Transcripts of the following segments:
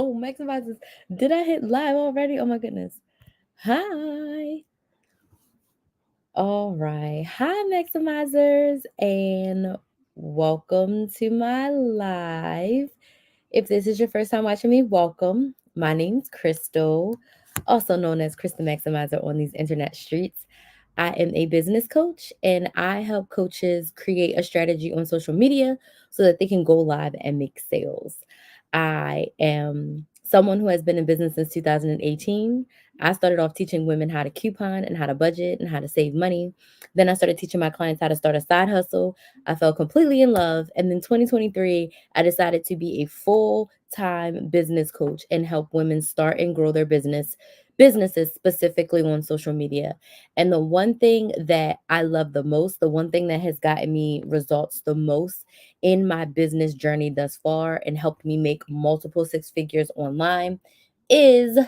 Maximizers, did I hit live already? Oh my goodness. Hi. All right. Hi, Maximizers, and welcome to my live. If this is your first time watching me, welcome. My name's Crystal, also known as Crystal Maximizer on these internet streets. I am a business coach and I help coaches create a strategy on social media so that they can go live and make sales. I am someone who has been in business since 2018. I started off teaching women how to coupon and how to budget and how to save money. Then I started teaching my clients how to start a side hustle. I fell completely in love. And then 2023, I decided to be a full-time business coach and help women start and grow their businesses specifically on social media. And the one thing that I love the most, the one thing that has gotten me results the most in my business journey thus far and helped me make multiple six figures online is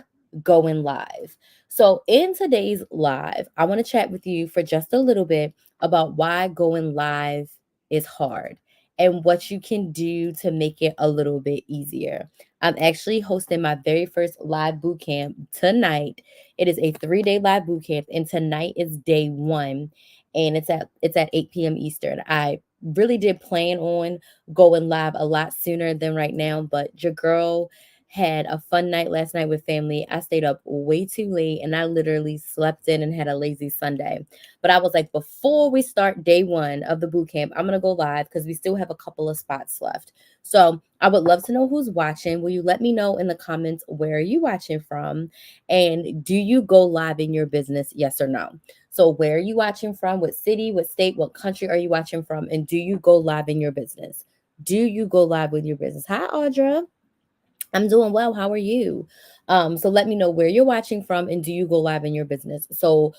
going live. So, in today's live, I want to chat with you for just a little bit about why going live is hard and what you can do to make it a little bit easier. I'm actually hosting my very first live boot camp tonight. It is a 3-day live boot camp, and tonight is day one, and it's at 8 p.m. Eastern. I really did plan on going live a lot sooner than right now, but your girl had a fun night last night with family. I stayed up way too late and I literally slept in and had a lazy Sunday. But I was like, before we start day one of the boot camp, I'm going to go live because we still have a couple of spots left. So I would love to know who's watching. Will you let me know in the comments where are you watching from? And do you go live in your business? Yes or no? So where are you watching from? What city, what state, what country are you watching from? And do you go live in your business? Do you go live with your business? Hi, Audra. I'm doing well. How are you? So let me know where you're watching from and do you go live in your business? So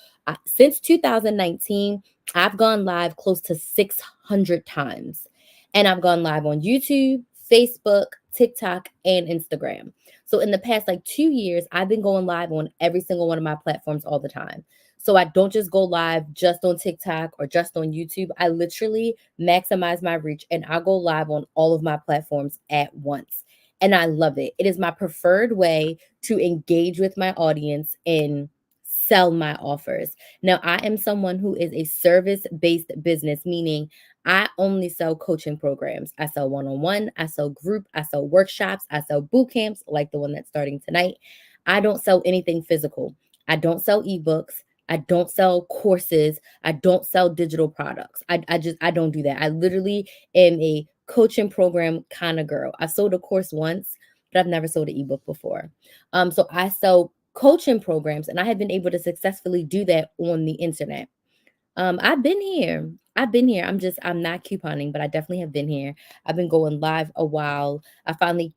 since 2019, I've gone live close to 600 times. And I've gone live on YouTube, Facebook, TikTok, and Instagram. So in the past like 2 years, I've been going live on every single one of my platforms all the time. So I don't just go live just on TikTok or just on YouTube. I literally maximize my reach and I go live on all of my platforms at once, and I love it. It is my preferred way to engage with my audience and sell my offers. Now, I am someone who is a service based business, meaning I only sell coaching programs. I sell one on one, I sell group, I sell workshops, I sell boot camps like the one that's starting tonight. I don't sell anything physical. I don't sell ebooks. I don't sell courses. I don't sell digital products. I don't do that. I literally am a coaching program kind of girl. I sold a course once, but I've never sold an ebook before. So I sell coaching programs, and I have been able to successfully do that on the internet. I've been here. I've been here. I'm not couponing, but I definitely have been here. I've been going live a while. I finally,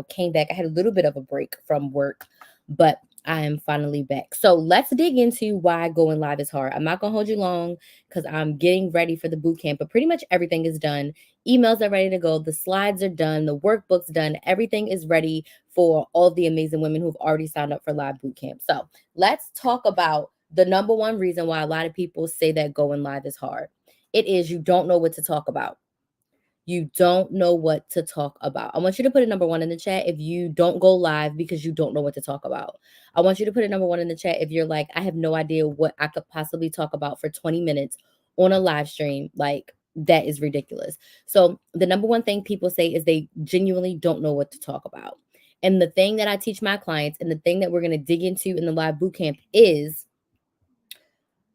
came back. I had a little bit of a break from work, but I am finally back. So let's dig into why going live is hard. I'm not gonna hold you long because I'm getting ready for the boot camp, but pretty much everything is done. Emails are ready to go. The slides are done. The workbook's done. Everything is ready for all the amazing women who've already signed up for live boot camp. So let's talk about the number one reason why a lot of people say that going live is hard. It is you don't know what to talk about. You don't know what to talk about. I want you to put a number one in the chat if you don't go live because you don't know what to talk about. I want you to put a number one in the chat if you're like, I have no idea what I could possibly talk about for 20 minutes on a live stream. Like, that is ridiculous. So, the number one thing people say is they genuinely don't know what to talk about. And the thing that I teach my clients and the thing that we're going to dig into in the live bootcamp is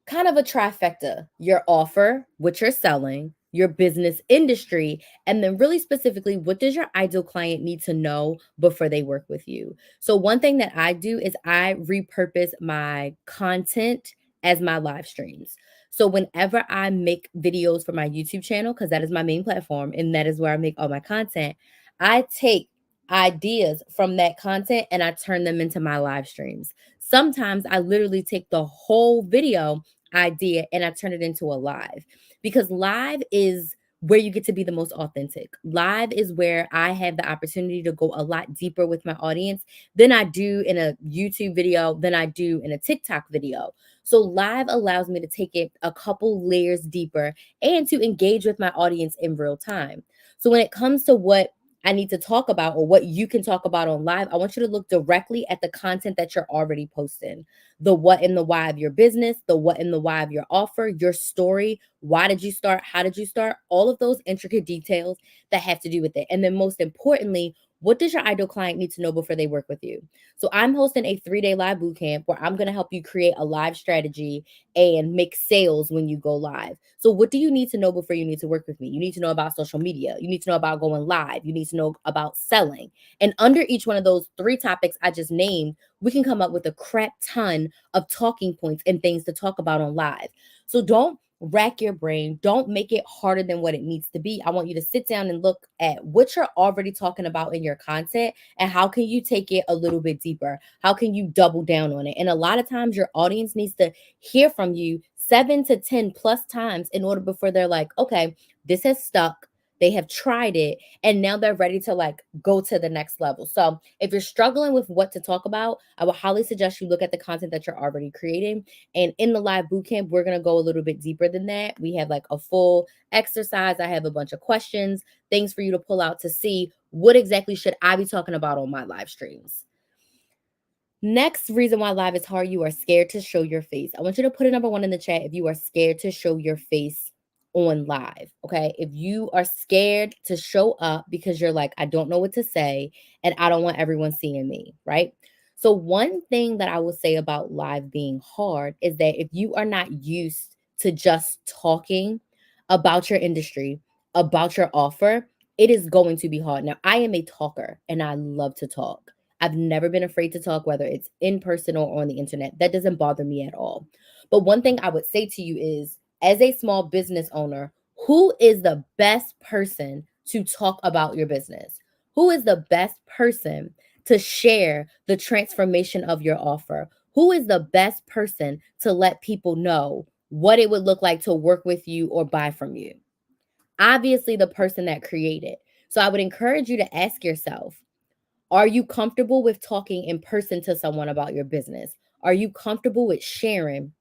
kind of a trifecta: your offer, what you're selling, your business industry, and then really specifically, what does your ideal client need to know before they work with you? So, one thing that I do is I repurpose my content as my live streams. So, whenever I make videos for my YouTube channel, because that is my main platform and that is where I make all my content, I take ideas from that content and I turn them into my live streams. Sometimes I literally take the whole video idea and I turn it into a live, because live is where you get to be the most authentic. Live is where I have the opportunity to go a lot deeper with my audience than I do in a YouTube video, than I do in a TikTok video. So live allows me to take it a couple layers deeper and to engage with my audience in real time. So when it comes to what I need to talk about, or what you can talk about on live, I want you to look directly at the content that you're already posting. The what and the why of your business, the what and the why of your offer, your story. Why did you start? How did you start? All of those intricate details that have to do with it. And then most importantly, what does your ideal client need to know before they work with you? So I'm hosting a 3-day live bootcamp where I'm going to help you create a live strategy and make sales when you go live. So what do you need to know before you need to work with me? You need to know about social media. You need to know about going live. You need to know about selling. And under each one of those 3 topics I just named, we can come up with a crap ton of talking points and things to talk about on live. So don't rack your brain. Don't make it harder than what it needs to be. I want you to sit down and look at what you're already talking about in your content and how can you take it a little bit deeper? How can you double down on it? And a lot of times your audience needs to hear from you 7 to 10 plus times in order before they're like, okay, this has stuck. They have tried it and now they're ready to like go to the next level. So if you're struggling with what to talk about, I would highly suggest you look at the content that you're already creating. And in the live bootcamp, we're going to go a little bit deeper than that. We have like a full exercise. I have a bunch of questions, things for you to pull out to see what exactly should I be talking about on my live streams. Next reason why live is hard, you are scared to show your face. I want you to put a number 1 in the chat if you are scared to show your face on live. Okay. If you are scared to show up because you're like, I don't know what to say and I don't want everyone seeing me, right? So, one thing that I will say about live being hard is that if you are not used to just talking about your industry, about your offer, it is going to be hard. Now, I am a talker and I love to talk. I've never been afraid to talk, whether it's in person or on the internet. That doesn't bother me at all. But one thing I would say to you is, as a small business owner, who is the best person to talk about your business? Who is the best person to share the transformation of your offer? Who is the best person to let people know what it would look like to work with you or buy from you? Obviously, the person that created. So I would encourage you to ask yourself, are you comfortable with talking in person to someone about your business? Are you comfortable with sharing?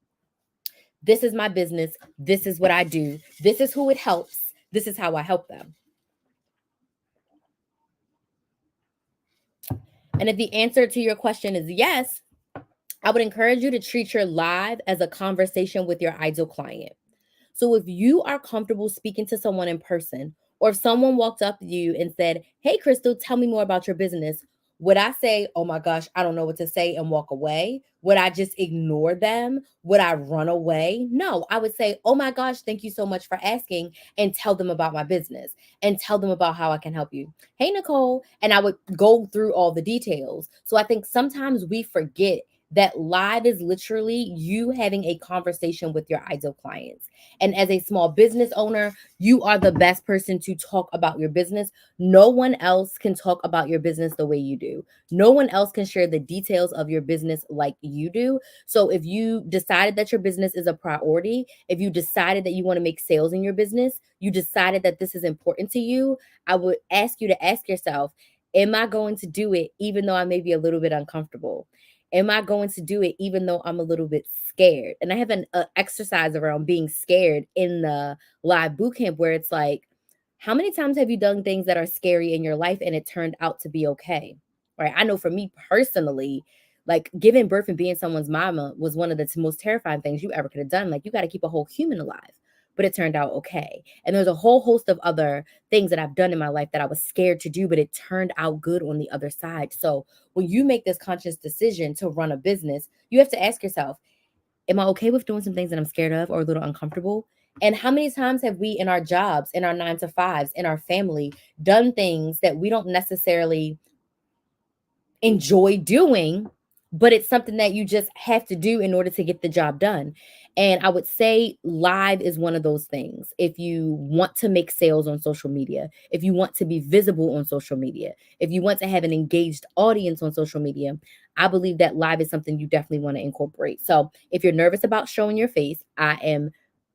This is my business. This is what I do. This is who it helps. This is how I help them. And if the answer to your question is yes, I would encourage you to treat your live as a conversation with your ideal client. So if you are comfortable speaking to someone in person, or if someone walked up to you and said, "Hey, Crystal, tell me more about your business," would I say, "Oh my gosh, I don't know what to say," and walk away? Would I just ignore them? Would I run away? No, I would say, "Oh my gosh, thank you so much for asking," and tell them about my business and tell them about how I can help you. "Hey, Nicole," and I would go through all the details. So I think sometimes we forget that live is literally you having a conversation with your ideal clients. And as a small business owner, you are the best person to talk about your business. No one else can talk about your business the way you do. No one else can share the details of your business like you do. So if you decided that your business is a priority, if you decided that you want to make sales in your business, you decided that this is important to you, I would ask you to ask yourself, am I going to do it even though I may be a little bit uncomfortable? Am I going to do it even though I'm a little bit scared? And I have an exercise around being scared in the live bootcamp where it's like, how many times have you done things that are scary in your life and it turned out to be okay? Right? I know for me personally, like giving birth and being someone's mama was one of the most terrifying things you ever could have done. Like you got to keep a whole human alive, but it turned out okay. And there's a whole host of other things that I've done in my life that I was scared to do, but it turned out good on the other side. So when you make this conscious decision to run a business, you have to ask yourself, am I okay with doing some things that I'm scared of or a little uncomfortable? And how many times have we in our jobs, in our 9 to 5s, in our family, done things that we don't necessarily enjoy doing, but it's something that you just have to do in order to get the job done? And I would say live is one of those things. If you want to make sales on social media, if you want to be visible on social media, if you want to have an engaged audience on social media, I believe that live is something you definitely want to incorporate. So if you're nervous about showing your face, I am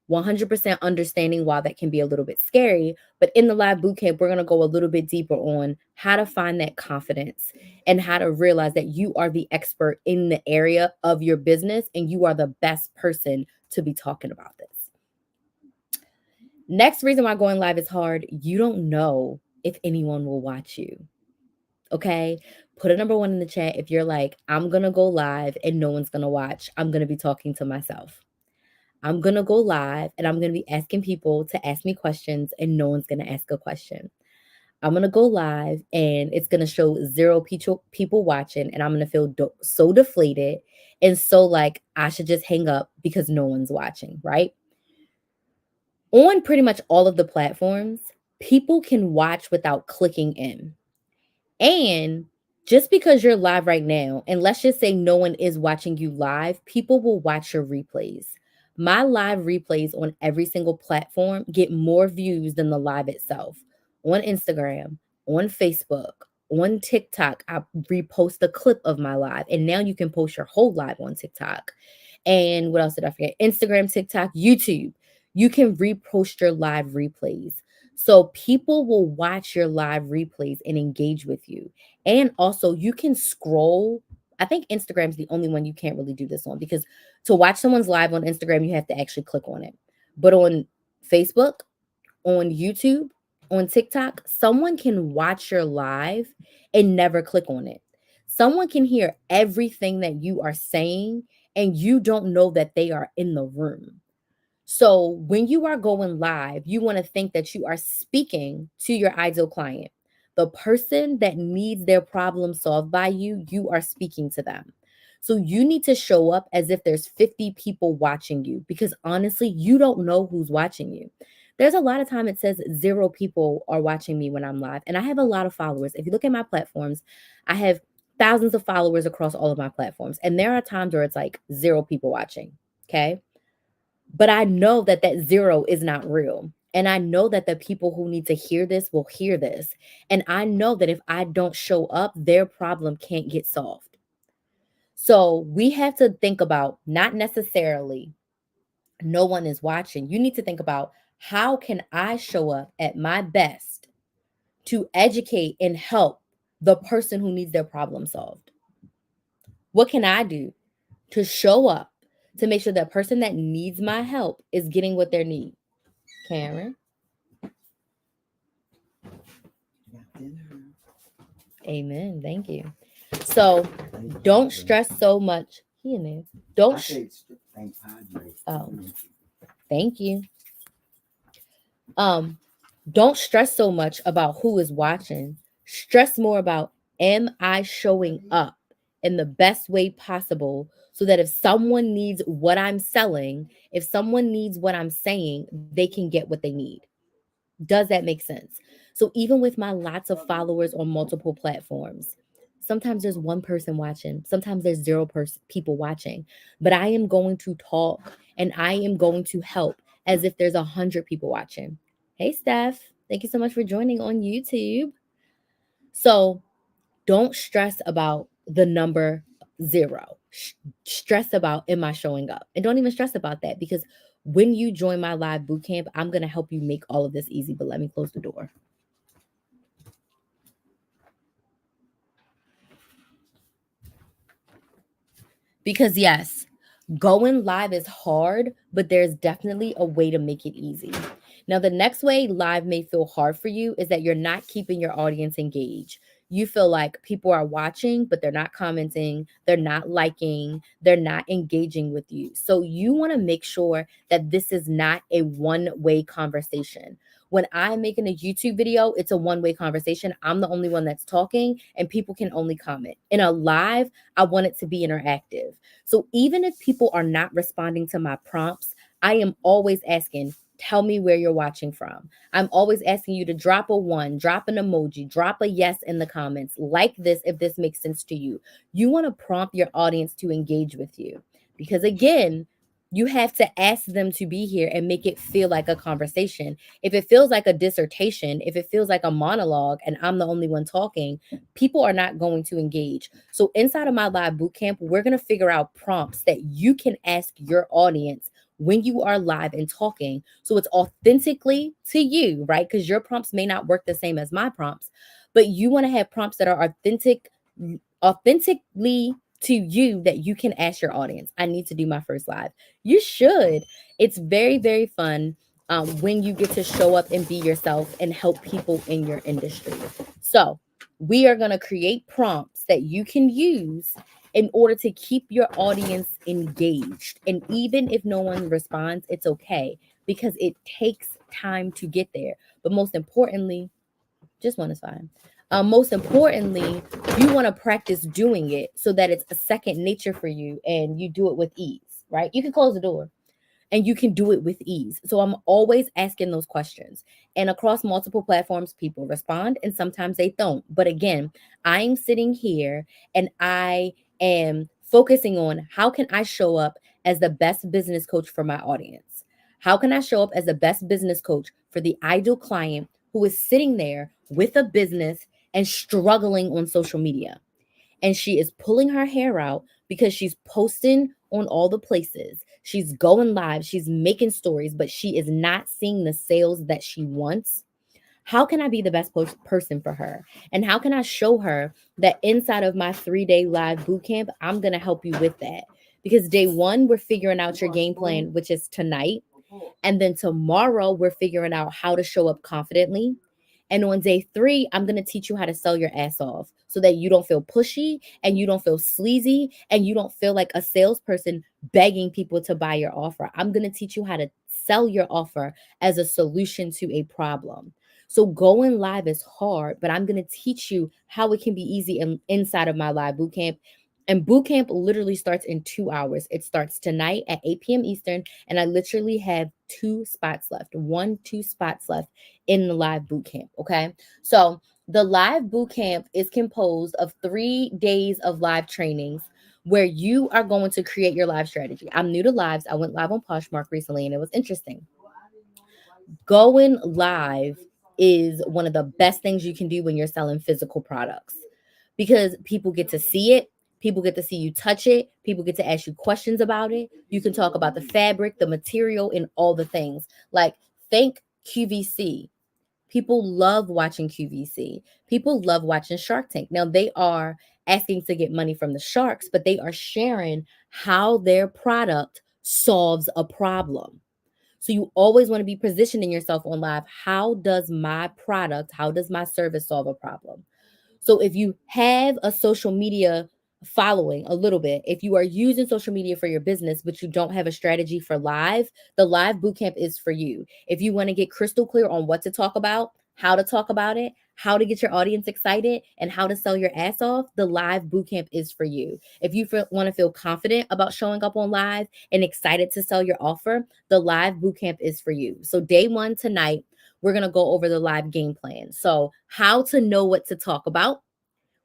100% understanding why that can be a little bit scary. But in the live bootcamp, we're going to go a little bit deeper on how to find that confidence and how to realize that you are the expert in the area of your business and you are the best person to be talking about this. Next reason why going live is hard, you don't know if anyone will watch you. Okay? Put a number one in the chat if you're like, I'm gonna go live and no one's gonna watch. I'm gonna be talking to myself. I'm gonna go live and I'm gonna be asking people to ask me questions and no one's gonna ask a question. I'm gonna go live and it's gonna show zero people watching, and I'm gonna feel so deflated and so like I should just hang up because no one's watching, right? On pretty much all of the platforms, people can watch without clicking in. And just because you're live right now, and let's just say no one is watching you live, people will watch your replays. My live replays on every single platform get more views than the live itself. On Instagram, on Facebook, on TikTok, I repost a clip of my live, and now you can post your whole live on TikTok. And what else did I forget? Instagram, TikTok, YouTube. You can repost your live replays. So people will watch your live replays and engage with you. And also, you can scroll. I think Instagram's the only one you can't really do this on, because to watch someone's live on Instagram, you have to actually click on it. But on Facebook, on YouTube, on TikTok, someone can watch your live and never click on it. Someone can hear everything that you are saying and you don't know that they are in the room. So when you are going live, you want to think that you are speaking to your ideal client. The person that needs their problem solved by you, you are speaking to them. So you need to show up as if there's 50 people watching you, because honestly, you don't know who's watching you. There's a lot of time it says zero people are watching me when I'm live, and I have a lot of followers. If you look at my platforms, I have thousands of followers across all of my platforms, and there are times where it's like zero people watching. Okay. But I know that that zero is not real. And I know that the people who need to hear this will hear this. And I know that if I don't show up, their problem can't get solved. So we have to think about not necessarily no one is watching. You need to think about, how can I show up at my best to educate and help the person who needs their problem solved? What can I do to show up to make sure that person that needs my help is getting what they need? Karen? Amen. Thank you. So don't stress so much. He in there. Don't. Oh, thank you. Um, don't stress so much about who is watching. Stress more about, am I showing up in the best way possible, so that if someone needs what I'm selling, if someone needs what I'm saying, they can get what they need. Does that make sense? So even with my lots of followers on multiple platforms, sometimes there's one person watching, sometimes there's zero people watching, but I am going to talk and I am going to help as if there's 100 people watching. Hey, Steph, thank you so much for joining on YouTube. So don't stress about the number zero. Stress about, am I showing up? And don't even stress about that, because when you join my live bootcamp, I'm going to help you make all of this easy. But let me close the door. Because yes, going live is hard, but there's definitely a way to make it easy. Now, the next way live may feel hard for you is that you're not keeping your audience engaged. You feel like people are watching, but they're not commenting, they're not liking, they're not engaging with you. So you want to make sure that this is not a one-way conversation. When I'm making a YouTube video, it's a one-way conversation. I'm the only one that's talking and people can only comment. In a live, I want it to be interactive. So even if people are not responding to my prompts, I am always asking, tell me where you're watching from. I'm always asking you to drop a one, drop an emoji, drop a yes in the comments, like this if this makes sense to you. You want to prompt your audience to engage with you, because again, you have to ask them to be here and make it feel like a conversation. If it feels like a dissertation, if it feels like a monologue and I'm the only one talking, people are not going to engage. So inside of my live bootcamp, we're going to figure out prompts that you can ask your audience when you are live and talking, so it's authentically to you, right? Because your prompts may not work the same as my prompts, but you want to have prompts that are authentically to you, that you can ask your audience. I need to do my first live. You should. It's very, very fun. when you get to show up and be yourself and help people in your industry. So, we are going to create prompts that you can use in order to keep your audience engaged. And even if no one responds, it's okay because it takes time to get there. But most importantly, just one is fine. Most importantly, you want to practice doing it so that it's a second nature for you and you do it with ease, right? You can close the door and you can do it with ease. So I'm always asking those questions. And across multiple platforms, people respond and sometimes they don't. But again, I'm sitting here and I am focusing on how can I show up as the best business coach for my audience? How can I show up as the best business coach for the ideal client who is sitting there with a business and struggling on social media? And she is pulling her hair out because she's posting on all the places. She's going live, she's making stories, but she is not seeing the sales that she wants. How can I be the best person for her? And how can I show her that inside of my 3-day live boot camp, I'm going to help you with that? Because day one, we're figuring out your game plan, which is tonight. And then tomorrow, we're figuring out how to show up confidently. And on day 3, I'm going to teach you how to sell your ass off so that you don't feel pushy and you don't feel sleazy and you don't feel like a salesperson begging people to buy your offer. I'm going to teach you how to sell your offer as a solution to a problem. So going live is hard, but I'm going to teach you how it can be easy inside of my live bootcamp. And bootcamp literally starts in 2 hours. It starts tonight at 8 p.m. Eastern, and I literally have 2 spots left, 2 spots left in the live boot camp. Okay. So the live boot camp is composed of 3 days of live trainings where you are going to create your live strategy. I'm new to lives. I went live on Poshmark recently and it was interesting. Going live is one of the best things you can do when you're selling physical products because people get to see it. People get to see you touch it. People get to ask you questions about it. You can talk about the fabric, the material, and all the things. Like, think QVC. People love watching QVC. People love watching Shark Tank. Now, they are asking to get money from the sharks, but they are sharing how their product solves a problem. So you always want to be positioning yourself on live. How does my product, how does my service solve a problem? So if you have a social media following a little bit, if you are using social media for your business, but you don't have a strategy for live, the live bootcamp is for you. If you want to get crystal clear on what to talk about, how to talk about it, how to get your audience excited, and how to sell your ass off, the live bootcamp is for you. If you want to feel confident about showing up on live and excited to sell your offer, the live bootcamp is for you. So day one tonight, we're going to go over the live game plan. So how to know what to talk about,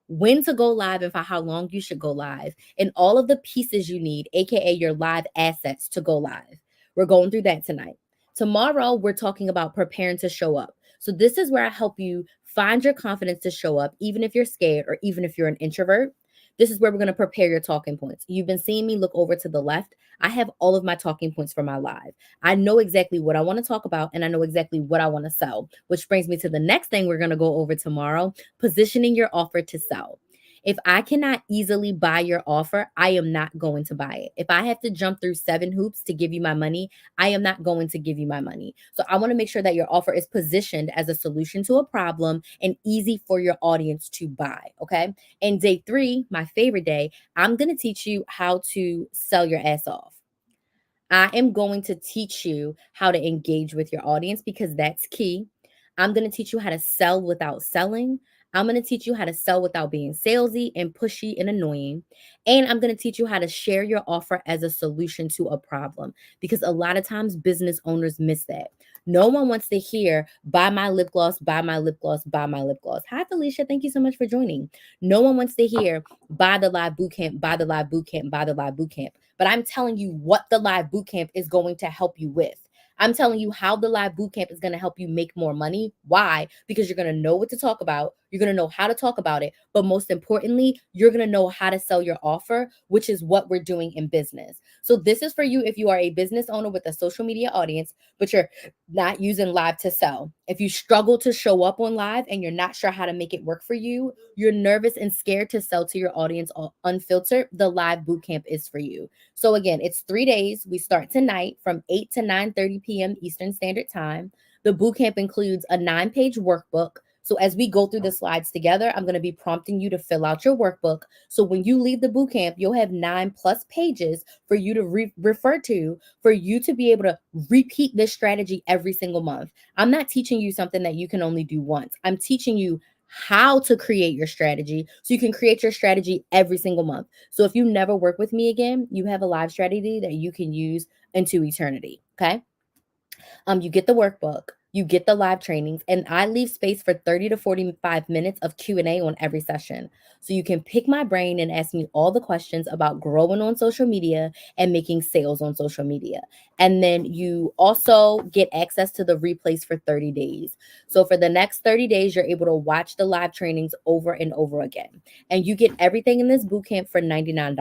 when to go live and for how long you should go live, and all of the pieces you need, aka your live assets to go live. We're going through that tonight. Tomorrow, we're talking about preparing to show up. So this is where I help you find your confidence to show up, even if you're scared or even if you're an introvert. This is where we're going to prepare your talking points. You've been seeing me look over to the left. I have all of my talking points for my live. I know exactly what I want to talk about and I know exactly what I want to sell, which brings me to the next thing we're going to go over tomorrow: positioning your offer to sell. If I cannot easily buy your offer, I am not going to buy it. If I have to jump through 7 hoops to give you my money, I am not going to give you my money. So I want to make sure that your offer is positioned as a solution to a problem and easy for your audience to buy. Okay. And day 3, my favorite day, I'm going to teach you how to sell your ass off. I am going to teach you how to engage with your audience because that's key. I'm going to teach you how to sell without selling. I'm going to teach you how to sell without being salesy and pushy and annoying. And I'm going to teach you how to share your offer as a solution to a problem because a lot of times business owners miss that. No one wants to hear, buy my lip gloss, buy my lip gloss, buy my lip gloss. Hi, Felicia. Thank you so much for joining. No one wants to hear, buy the live bootcamp, buy the live bootcamp, buy the live bootcamp. But I'm telling you what the live bootcamp is going to help you with. I'm telling you how the live bootcamp is going to help you make more money. Why? Because you're going to know what to talk about. You're going to know how to talk about it. But most importantly, you're going to know how to sell your offer, which is what we're doing in business. So this is for you if you are a business owner with a social media audience, but you're not using live to sell. If you struggle to show up on live and you're not sure how to make it work for you, you're nervous and scared to sell to your audience unfiltered, the live bootcamp is for you. So again, it's 3 days. We start tonight from 8 to 9:30 p.m. Eastern Standard Time. The bootcamp includes a 9-page workbook. So as we go through the slides together, I'm going to be prompting you to fill out your workbook. So when you leave the bootcamp, you'll have 9+ pages for you to refer to, for you to be able to repeat this strategy every single month. I'm not teaching you something that you can only do once. I'm teaching you how to create your strategy so you can create your strategy every single month. So if you never work with me again, you have a live strategy that you can use into eternity. Okay. You get the workbook, you get the live trainings, and I leave space for 30 to 45 minutes of Q&A on every session. So you can pick my brain and ask me all the questions about growing on social media and making sales on social media. And then you also get access to the replays for 30 days. So for the next 30 days, you're able to watch the live trainings over and over again. And you get everything in this bootcamp for $99.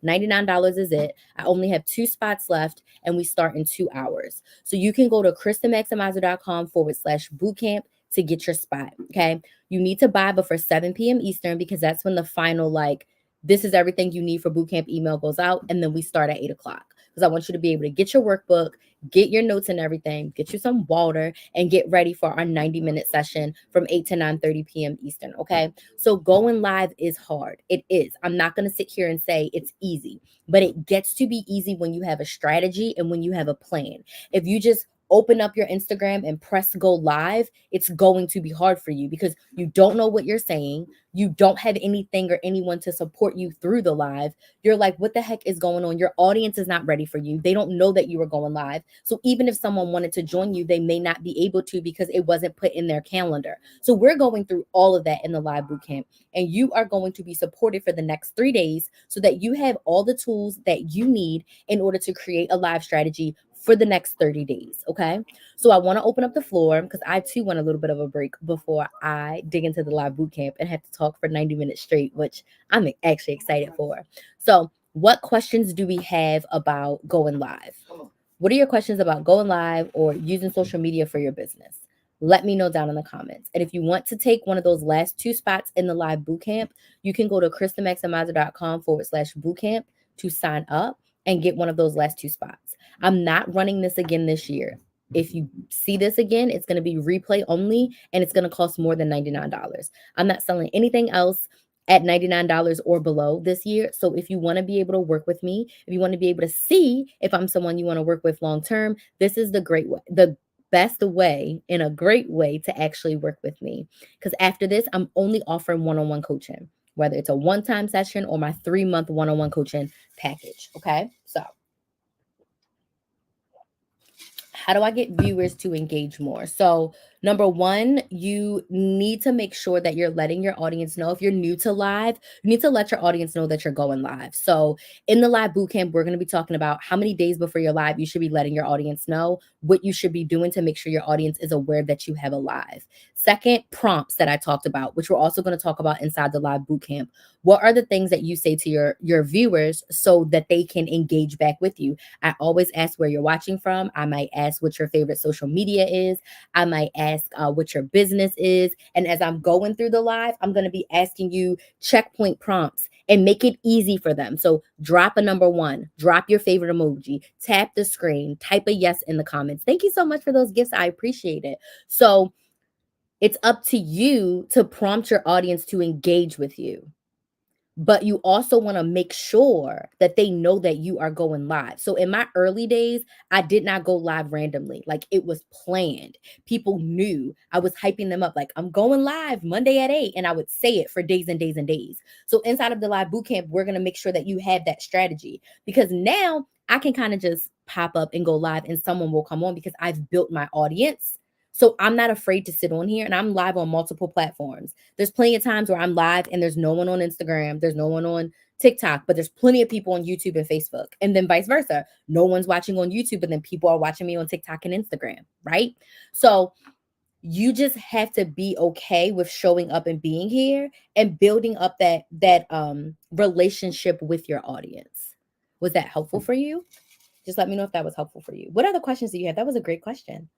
$99 is it. I only have 2 spots left and we start in 2 hours. So you can go to KristenMaximizer.com/bootcamp to get your spot. Okay. You need to buy before 7 p.m. Eastern because that's when the final, like, this is everything you need for bootcamp email goes out. And then we start at 8 o'clock because I want you to be able to get your workbook, get your notes and everything, get you some water, and get ready for our 90-minute session from 8 to 9:30 p.m. Eastern. Okay. So going live is hard. It is. I'm not going to sit here and say it's easy, but it gets to be easy when you have a strategy and when you have a plan. If you just open up your Instagram and press go live, it's going to be hard for you because you don't know what you're saying. You don't have anything or anyone to support you through the live. You're like, what the heck is going on? Your audience is not ready for you. They don't know that you are going live. So even if someone wanted to join you, they may not be able to because it wasn't put in their calendar. So we're going through all of that in the live bootcamp, and you are going to be supported for the next 3 days so that you have all the tools that you need in order to create a live strategy for the next 30 days. Okay. So I want to open up the floor because I too want a little bit of a break before I dig into the live bootcamp and have to talk for 90 minutes straight, which I'm actually excited for. So, what questions do we have about going live? What are your questions about going live or using social media for your business? Let me know down in the comments. And if you want to take one of those last 2 spots in the live bootcamp, you can go to KristenMaximizer.com/bootcamp to sign up and get one of those last 2 spots. I'm not running this again this year. If you see this again, it's going to be replay only and it's going to cost more than $99. I'm not selling anything else at $99 or below this year. So if you want to be able to work with me, if you want to be able to see if I'm someone you want to work with long term, this is the best way and a great way to actually work with me. Because after this, I'm only offering one-on-one coaching, whether it's a one-time session or my 3-month one-on-one coaching package. Okay. So how do I get viewers to engage more? So, number one, you need to make sure that you're letting your audience know. If you're new to live, you need to let your audience know that you're going live. So, in the live bootcamp, we're going to be talking about how many days before you're live you should be letting your audience know what you should be doing to make sure your audience is aware that you have a live. Second, prompts that I talked about, which we're also going to talk about inside the live bootcamp. What are the things that you say to your viewers so that they can engage back with you? I always ask where you're watching from. I might ask what your favorite social media is. I might ask what your business is. And as I'm going through the live, I'm going to be asking you checkpoint prompts and make it easy for them. So drop a number 1, drop your favorite emoji, tap the screen, type a yes in the comments. Thank you so much for those gifts. I appreciate it. So it's up to you to prompt your audience to engage with you. But you also want to make sure that they know that you are going live. So in my early days, I did not go live randomly. Like, it was planned. People knew I was hyping them up. Like, I'm going live Monday at 8. And I would say it for days and days and days. So inside of the live bootcamp, we're going to make sure that you have that strategy, because now I can kind of just pop up and go live and someone will come on because I've built my audience. So I'm not afraid to sit on here, and I'm live on multiple platforms. There's plenty of times where I'm live and there's no one on Instagram. There's no one on TikTok, but there's plenty of people on YouTube and Facebook, and then vice versa. No one's watching on YouTube, but then people are watching me on TikTok and Instagram, right? So You just have to be okay with showing up and being here and building up that relationship with your audience. Was that helpful for you? Just let me know if that was helpful for you. What other questions do you have? That was a great question.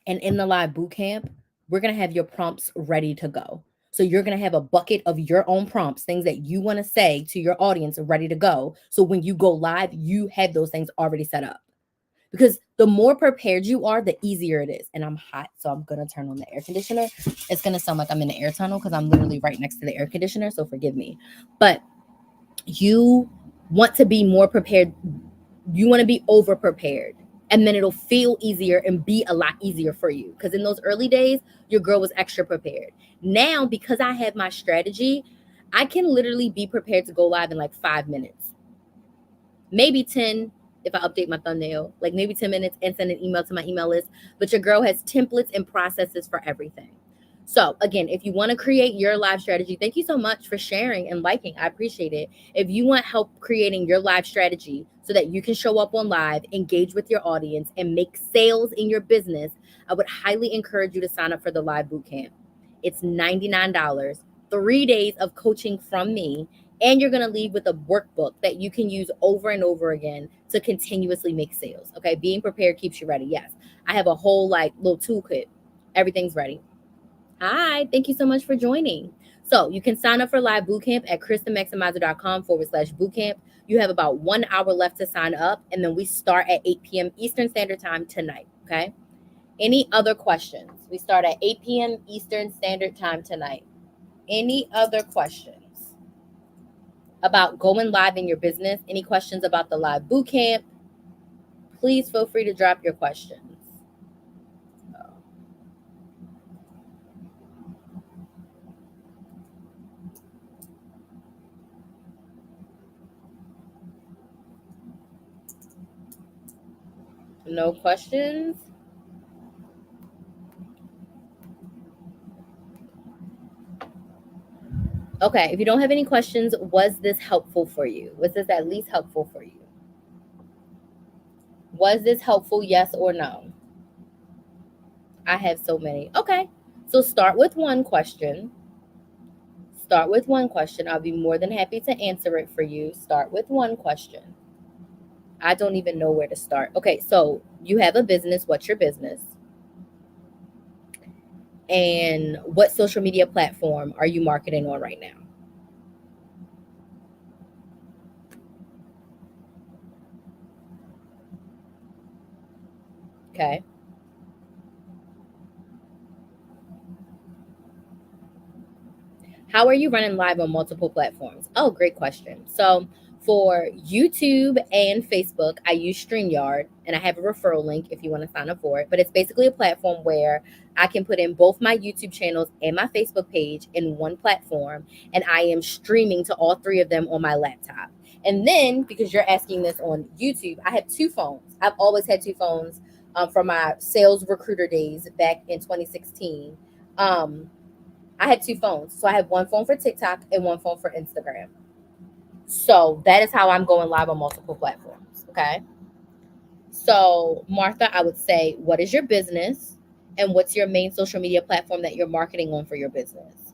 And in the live boot camp, we're going to have your prompts ready to go. So you're going to have a bucket of your own prompts, things that you want to say to your audience ready to go. So when you go live, you have those things already set up. Because the more prepared you are, the easier it is. And I'm hot, so I'm going to turn on the air conditioner. It's going to sound like I'm in an air tunnel because I'm literally right next to the air conditioner, so forgive me. But you want to be more prepared. You want to be over prepared. And then it'll feel easier and be a lot easier for you. Because in those early days, your girl was extra prepared. Now, because I have my strategy, I can literally be prepared to go live in like 5 minutes. Maybe 10 if I update my thumbnail, like maybe 10 minutes and send an email to my email list. But your girl has templates and processes for everything. So again, if you want to create your live strategy, thank you so much for sharing and liking. I appreciate it. If you want help creating your live strategy so that you can show up on live, engage with your audience, and make sales in your business, I would highly encourage you to sign up for the live bootcamp. It's $99, 3 days of coaching from me, and you're going to leave with a workbook that you can use over and over again to continuously make sales. Okay, being prepared keeps you ready. Yes, I have a whole like little toolkit. Everything's ready. Hi, thank you so much for joining. So you can sign up for live bootcamp at kristenmaximizer.com/bootcamp. You have about 1 hour left to sign up, and then we start at 8 p.m. Eastern Standard Time tonight. Okay. Any other questions? We start at 8 p.m. Eastern Standard Time tonight. Any other questions about going live in your business? Any questions about the live bootcamp? Please feel free to drop your questions. No questions? Okay, if you don't have any questions, was this helpful for you? Was this at least helpful for you? Was this helpful, yes or no? I have so many. Okay, so start with one question. Start with one question. I'll be more than happy to answer it for you. Start with one question. I don't even know where to start. Okay, so you have a business. What's your business? And what social media platform are you marketing on right now? Okay. How are you running live on multiple platforms? Oh, great question. So for YouTube and Facebook, I use StreamYard, and I have a referral link if you want to sign up for it. But it's basically a platform where I can put in both my YouTube channels and my Facebook page in one platform, and I am streaming to all three of them on my laptop. And then, because you're asking this on YouTube, I have two phones. I've always had two phones from my sales recruiter days back in 2016. I had two phones. So I have one phone for TikTok and one phone for Instagram. So that is how I'm going live on multiple platforms. Okay. So, Martha, I would say, what is your business and what's your main social media platform that you're marketing on for your business?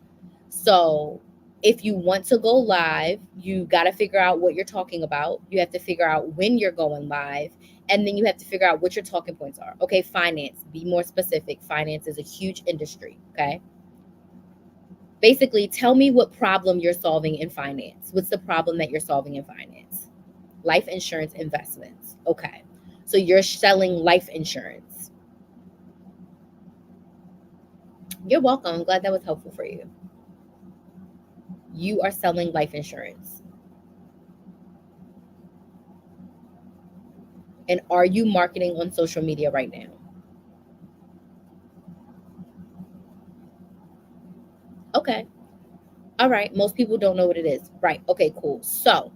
So, if you want to go live, you got to figure out what you're talking about. You have to figure out when you're going live. And then you have to figure out what your talking points are. Okay. Finance, be more specific. Finance is a huge industry. Okay. Basically, tell me what problem you're solving in finance. What's the problem that you're solving in finance? Life insurance investments. Okay. So you're selling life insurance. You're welcome. I'm glad that was helpful for you. You are selling life insurance. And are you marketing on social media right now? Okay. All right. Most people don't know what it is. Right. Okay, cool. So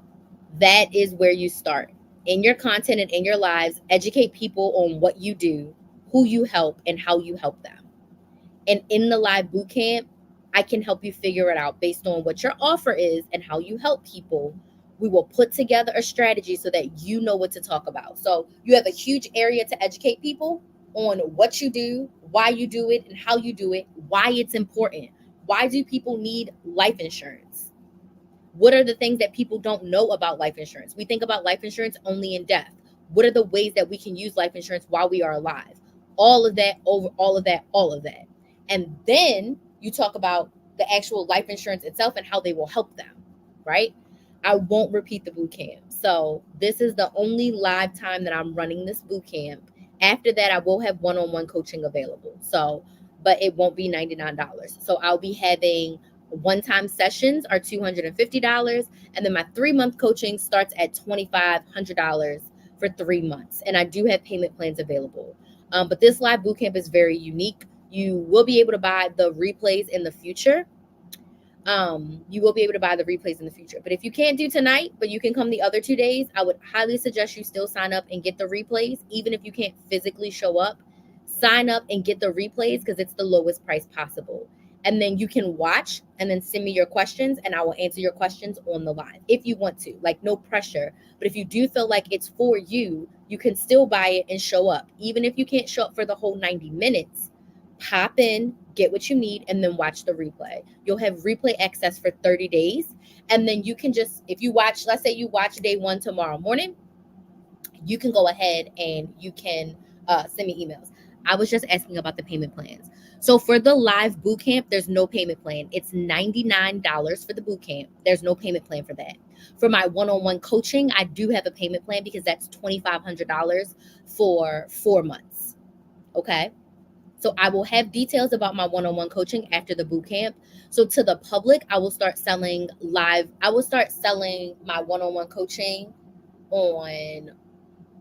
that is where you start. In your content and in your lives, educate people on what you do, who you help, and how you help them. And in the live bootcamp, I can help you figure it out based on what your offer is and how you help people. We will put together a strategy so that you know what to talk about. So you have a huge area to educate people on what you do, why you do it, and how you do it, why it's important. Why do people need life insurance? What are the things that people don't know about life insurance? We think about life insurance only in death. What are the ways that we can use life insurance while we are alive? All of that, over all of that, all of that. And then you talk about the actual life insurance itself and how they will help them, right? I won't repeat the boot camp. So this is the only live time that I'm running this boot camp. After that, I will have one-on-one coaching available. So, but it won't be $99. So I'll be having one-time sessions are $250, and then my 3-month coaching starts at $2,500 for 3 months. And I do have payment plans available. But this live bootcamp is very unique. You will be able to buy the replays in the future. You will be able to buy the replays in the future. But if you can't do tonight, but you can come the other 2 days, I would highly suggest you still sign up and get the replays, even if you can't physically show up. Sign up and get the replays because it's the lowest price possible. And then you can watch and then send me your questions, and I will answer your questions on the live if you want to. Like, no pressure. But if you do feel like it's for you, you can still buy it and show up. Even if you can't show up for the whole 90 minutes, pop in, get what you need, and then watch the replay. You'll have replay access for 30 days. And then you can just, if you watch, let's say you watch day 1 tomorrow morning, you can go ahead and you can send me emails. I was just asking about the payment plans. So for the live boot camp, there's no payment plan. It's $99 for the boot camp. There's no payment plan for that. For my one-on-one coaching, I do have a payment plan because that's $2,500 for 4 months. Okay. So I will have details about my one-on-one coaching after the boot camp. So to the public, I will start selling live. I will start selling my one-on-one coaching on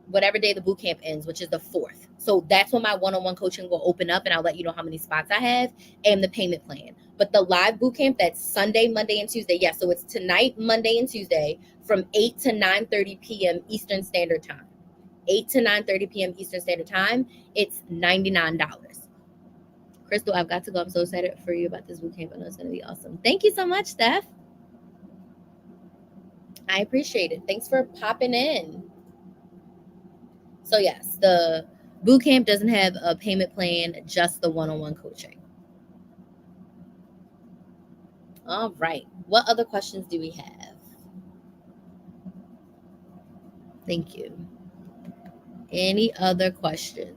whatever day the boot camp ends, which is the 4th. So that's when my one-on-one coaching will open up, and I'll let you know how many spots I have and the payment plan. But the live boot camp, that's Sunday, Monday, and Tuesday. Yeah, so it's tonight, Monday, and Tuesday from 8 to 9:30 p.m. Eastern Standard Time. 8 to 9:30 p.m. Eastern Standard Time. It's $99. Crystal, I've got to go. I'm so excited for you about this boot camp. I know it's going to be awesome. Thank you so much, Steph. I appreciate it. Thanks for popping in. So yes, the boot camp doesn't have a payment plan, just the one-on-one coaching. All right. What other questions do we have? Thank you. Any other questions?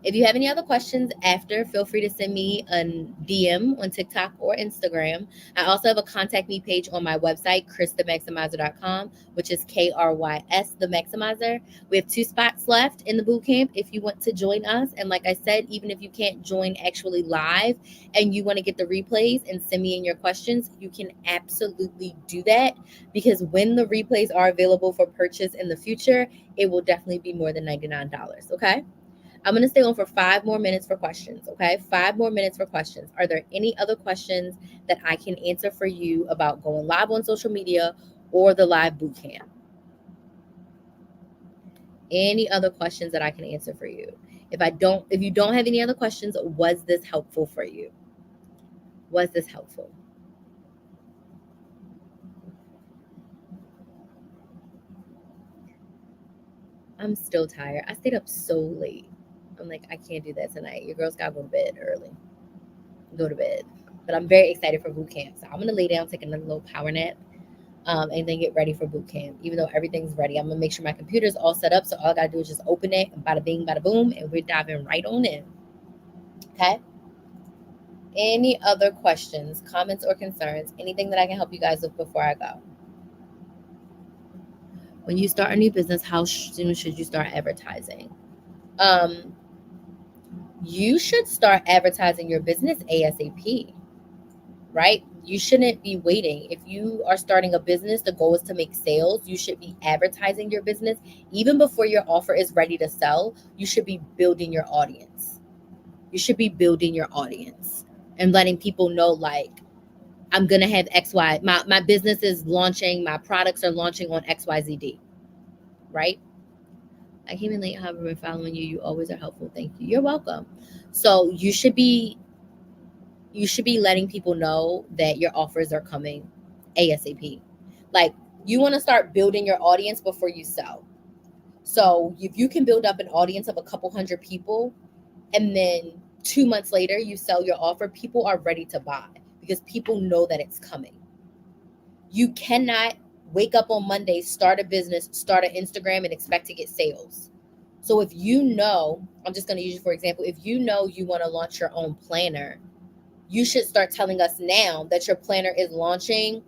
If you have any other questions after, feel free to send me a DM on TikTok or Instagram. I also have a contact me page on my website, christhemaximizer.com, which is KRYS the Maximizer. We have 2 spots left in the bootcamp if you want to join us. And like I said, even if you can't join actually live and you want to get the replays and send me in your questions, you can absolutely do that, because when the replays are available for purchase in the future, it will definitely be more than $99. Okay. I'm going to stay on for 5 more minutes for questions, okay? 5 more minutes for questions. Are there any other questions that I can answer for you about going live on social media or the live boot camp? Any other questions that I can answer for you? If you don't have any other questions, was this helpful for you? Was this helpful? I'm still tired. I stayed up so late. I'm like, I can't do that tonight. Your girl's got to go to bed early. Go to bed. But I'm very excited for boot camp. So I'm going to lay down, take another little power nap, and then get ready for boot camp. Even though everything's ready, I'm going to make sure my computer's all set up. So all I got to do is just open it, and bada bing, bada boom, and we're diving right on in. Okay? Any other questions, comments, or concerns? Anything that I can help you guys with before I go? When you start a new business, how soon should you start advertising? You should start advertising your business ASAP, right? You shouldn't be waiting. If you are starting a business, the goal is to make sales. You should be advertising your business even before your offer is ready to sell. You should be building your audience. You should be building your audience and letting people know, like, I'm going to have XY. My business is launching. My products are launching on XYZD, right? I came in late, however, we're following you. You always are helpful. Thank you. You're welcome. So you should be letting people know that your offers are coming ASAP. Like, you want to start building your audience before you sell. So if you can build up an audience of a couple hundred people, and then 2 months later you sell your offer, people are ready to buy because people know that it's coming. You cannot wake up on Monday, start a business, start an Instagram, and expect to get sales. So if you know, I'm just going to use you for example, if you know you want to launch your own planner, you should start telling us now that your planner is launching.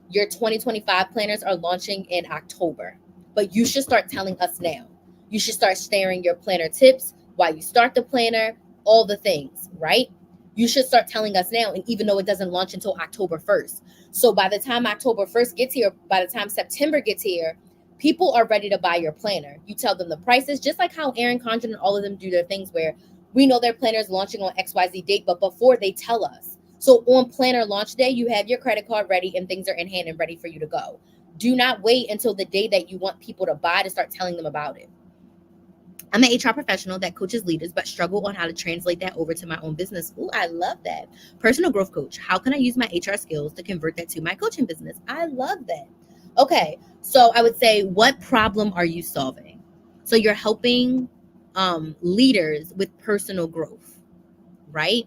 Your 2025 planners are launching in October, but you should start telling us now. You should start sharing your planner tips, why you start the planner, all the things, right? You should start telling us now, and even though it doesn't launch until October 1st. So by the time October 1st gets here, by the time September gets here, people are ready to buy your planner. You tell them the prices, just like how Aaron Condren and all of them do their things where we know their planner is launching on XYZ date, but before they tell us. So on planner launch day, you have your credit card ready and things are in hand and ready for you to go. Do not wait until the day that you want people to buy to start telling them about it. I'm an HR professional that coaches leaders, but struggle on how to translate that over to my own business. Ooh, I love that. Personal growth coach. How can I use my HR skills to convert that to my coaching business? I love that. Okay, so I would say, what problem are you solving? So you're helping leaders with personal growth, right?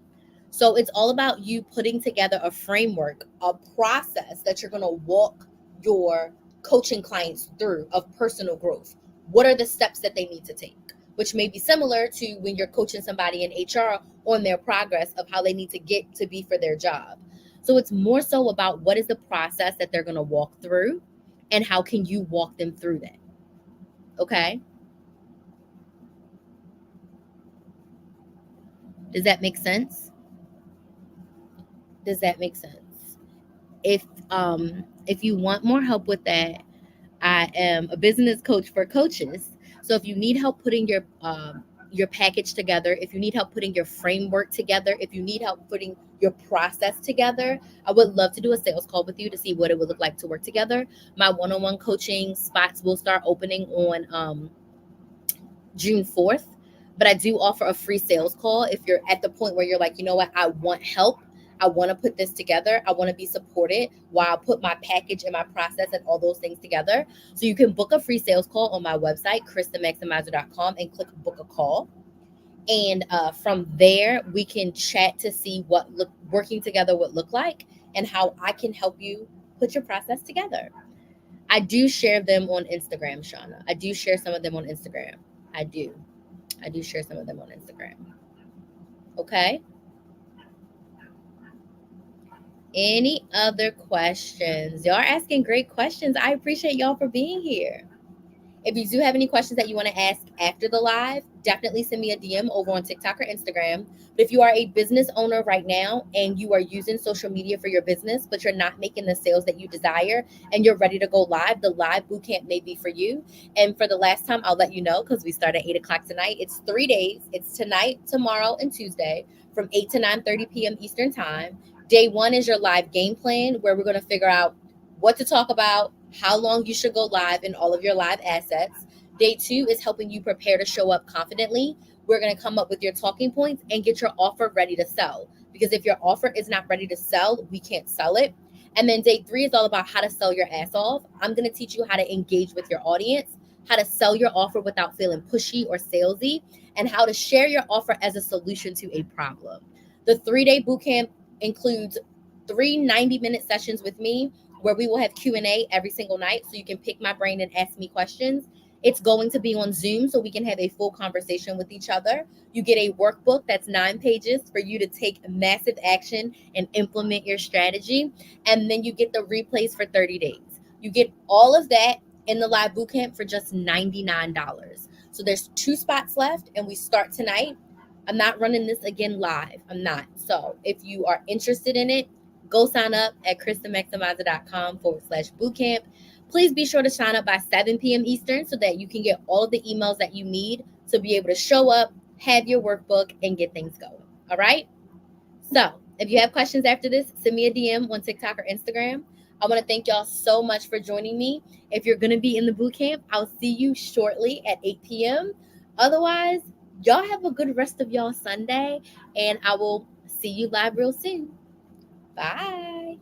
So it's all about you putting together a framework, a process that you're going to walk your coaching clients through of personal growth. What are the steps that they need to take? Which may be similar to when you're coaching somebody in HR on their progress of how they need to get to be for their job. So it's more so about what is the process that they're going to walk through and how can you walk them through that. Okay? Does that make sense? Does that make sense? If you want more help with that, I am a business coach for coaches. So if you need help putting your package together, if you need help putting your framework together, if you need help putting your process together, I would love to do a sales call with you to see what it would look like to work together. My one-on-one coaching spots will start opening on June 4th, but I do offer a free sales call if you're at the point where you're like, you know what, I want help. I want to put this together. I want to be supported while I put my package and my process and all those things together. So you can book a free sales call on my website, christhemaximizer.com, and click book a call. And from there, we can chat to see what working together would look like and how I can help you put your process together. I do share them on Instagram, Shauna. I do share some of them on Instagram. I do. I do share some of them on Instagram. Okay. Any other questions? Y'all are asking great questions. I appreciate y'all for being here. If you do have any questions that you want to ask after the live, definitely send me a DM over on TikTok or Instagram. But if you are a business owner right now and you are using social media for your business, but you're not making the sales that you desire and you're ready to go live, the live bootcamp may be for you. And for the last time, I'll let you know because we start at 8 o'clock tonight. It's 3 days. It's tonight, tomorrow, and Tuesday from 8 to 9:30 p.m. Eastern Time. Day one is your live game plan where we're going to figure out what to talk about, how long you should go live in all of your live assets. Day two is helping you prepare to show up confidently. We're going to come up with your talking points and get your offer ready to sell. Because if your offer is not ready to sell, we can't sell it. And then day three is all about how to sell your ass off. I'm going to teach you how to engage with your audience, how to sell your offer without feeling pushy or salesy, and how to share your offer as a solution to a problem. The 3-day bootcamp includes 3 90-minute sessions with me where we will have Q&A every single night so you can pick my brain and ask me questions. It's going to be on Zoom so we can have a full conversation with each other. You get a workbook that's 9 pages for you to take massive action and implement your strategy. And then you get the replays for 30 days. You get all of that in the live bootcamp for just $99. So there's 2 spots left and we start tonight. I'm not running this again live. I'm not. So if you are interested in it, go sign up at christhemaximizer.com/bootcamp. Please be sure to sign up by 7 p.m. Eastern so that you can get all of the emails that you need to be able to show up, have your workbook, and get things going. All right? So if you have questions after this, send me a DM on TikTok or Instagram. I want to thank y'all so much for joining me. If you're going to be in the bootcamp, I'll see you shortly at 8 p.m. Otherwise, y'all have a good rest of y'all Sunday, and I will see you live real soon. Bye.